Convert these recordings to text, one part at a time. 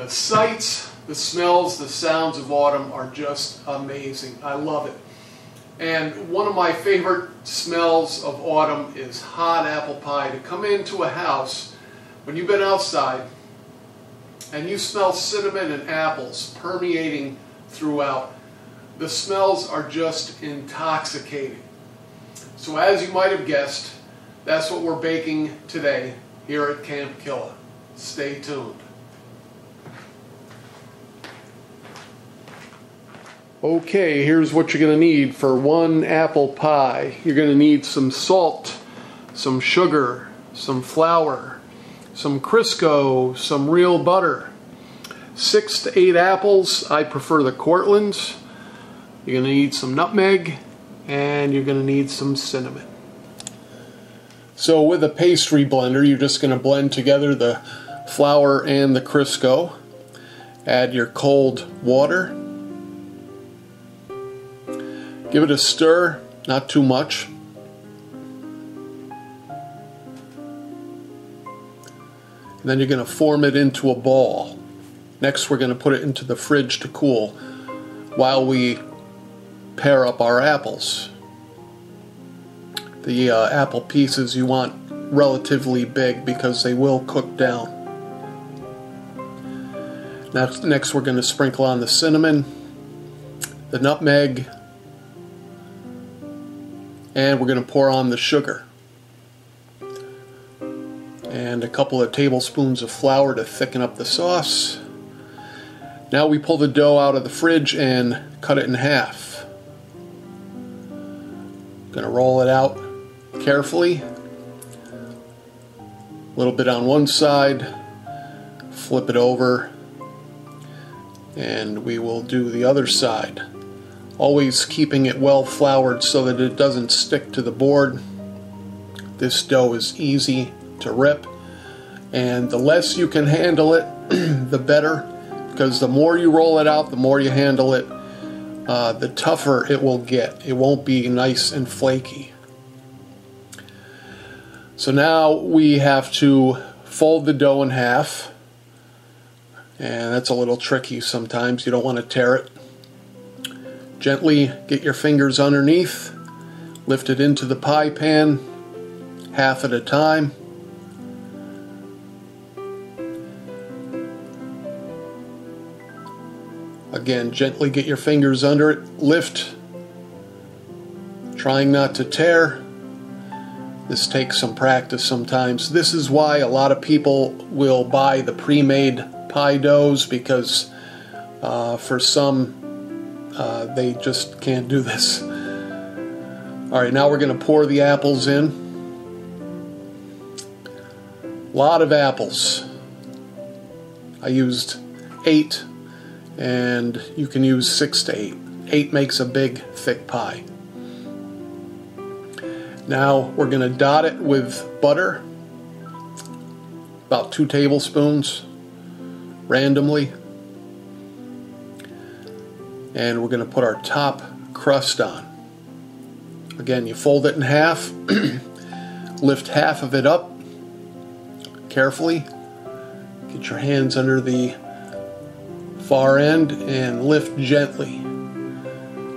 The sights, the smells, the sounds of autumn are just amazing. I love it. And one of my favorite smells of autumn is hot apple pie. To come into a house when you've been outside and you smell cinnamon and apples permeating throughout, the smells are just intoxicating. So as you might have guessed, that's what we're baking today here at Camp Killa. Stay tuned. Okay, here's what you're going to need for one apple pie. You're going to need some salt, some sugar, some flour, some Crisco, some real butter, 6 to 8 apples. I prefer the Cortlands. You're going to need some nutmeg, and you're going to need some cinnamon. So with a pastry blender, you're just going to blend together the flour and the Crisco. Add your cold water. Give it a stir, not too much. And then you're going to form it into a ball. Next we're going to put it into the fridge to cool while we pare up our apples. The apple pieces you want relatively big because they will cook down. Next we're going to sprinkle on the cinnamon, the nutmeg, and we're going to pour on the sugar and a couple of tablespoons of flour to thicken up the sauce. Now we pull the dough out of the fridge and cut it in half. Going to roll it out carefully, a little bit on one side, flip it over, and we will do the other side. Always keeping it well floured so that it doesn't stick to the board. This dough is easy to rip, and the less you can handle it, the better, because the more you roll it out, the more you handle it, the tougher it will get. It won't be nice and flaky. So now we have to fold the dough in half, and that's a little tricky sometimes. You don't want to tear it. Gently get your fingers underneath, lift it into the pie pan, half at a time. Again, gently get your fingers under it, lift, trying not to tear. This takes some practice sometimes. This is why a lot of people will buy the pre-made pie doughs, because for some they just can't do this. Alright, now we're going to pour the apples in. A lot of apples. I used 8, and you can use 6 to 8. 8 makes a big, thick pie. Now we're going to dot it with butter, about 2 tablespoons, randomly. And we're going to put our top crust on. Again, you fold it in half, lift half of it up carefully, get your hands under the far end and lift gently,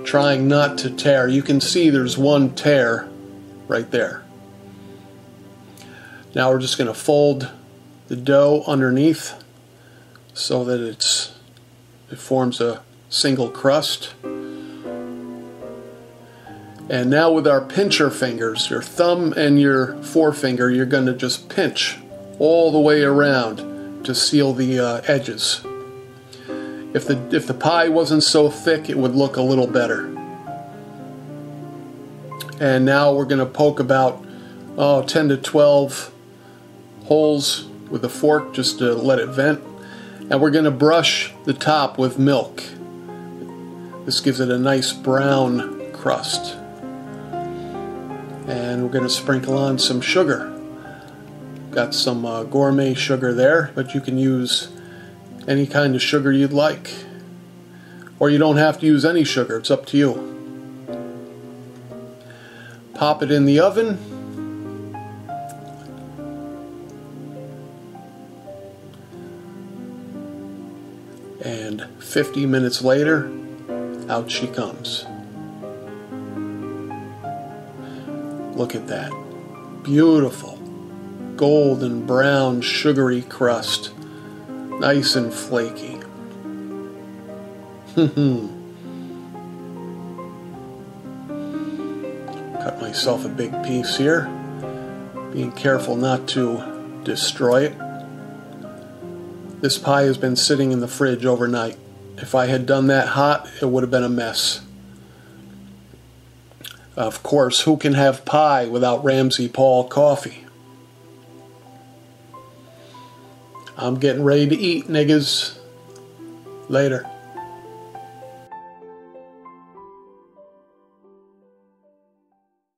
trying not to tear. You can see there's one tear right there. Now we're just going to fold the dough underneath so that it forms a single crust. And now with our pincher fingers, your thumb and your forefinger, you're going to just pinch all the way around to seal the edges. If the pie wasn't so thick, it would look a little better. And now we're going to poke about 10 to 12 holes with a fork just to let it vent. And we're going to brush the top with milk. This gives it a nice brown crust. And we're going to sprinkle on some sugar. Got some gourmet sugar there, but you can use any kind of sugar you'd like. Or you don't have to use any sugar, it's up to you. Pop it in the oven. And 50 minutes later, out she comes. Look at that. Beautiful. Golden brown sugary crust. Nice and flaky. Cut myself a big piece here. Being careful not to destroy it. This pie has been sitting in the fridge overnight. If I had done that hot, it would have been a mess. Of course, who can have pie without Ramsey Paul coffee? I'm getting ready to eat, niggas. Later.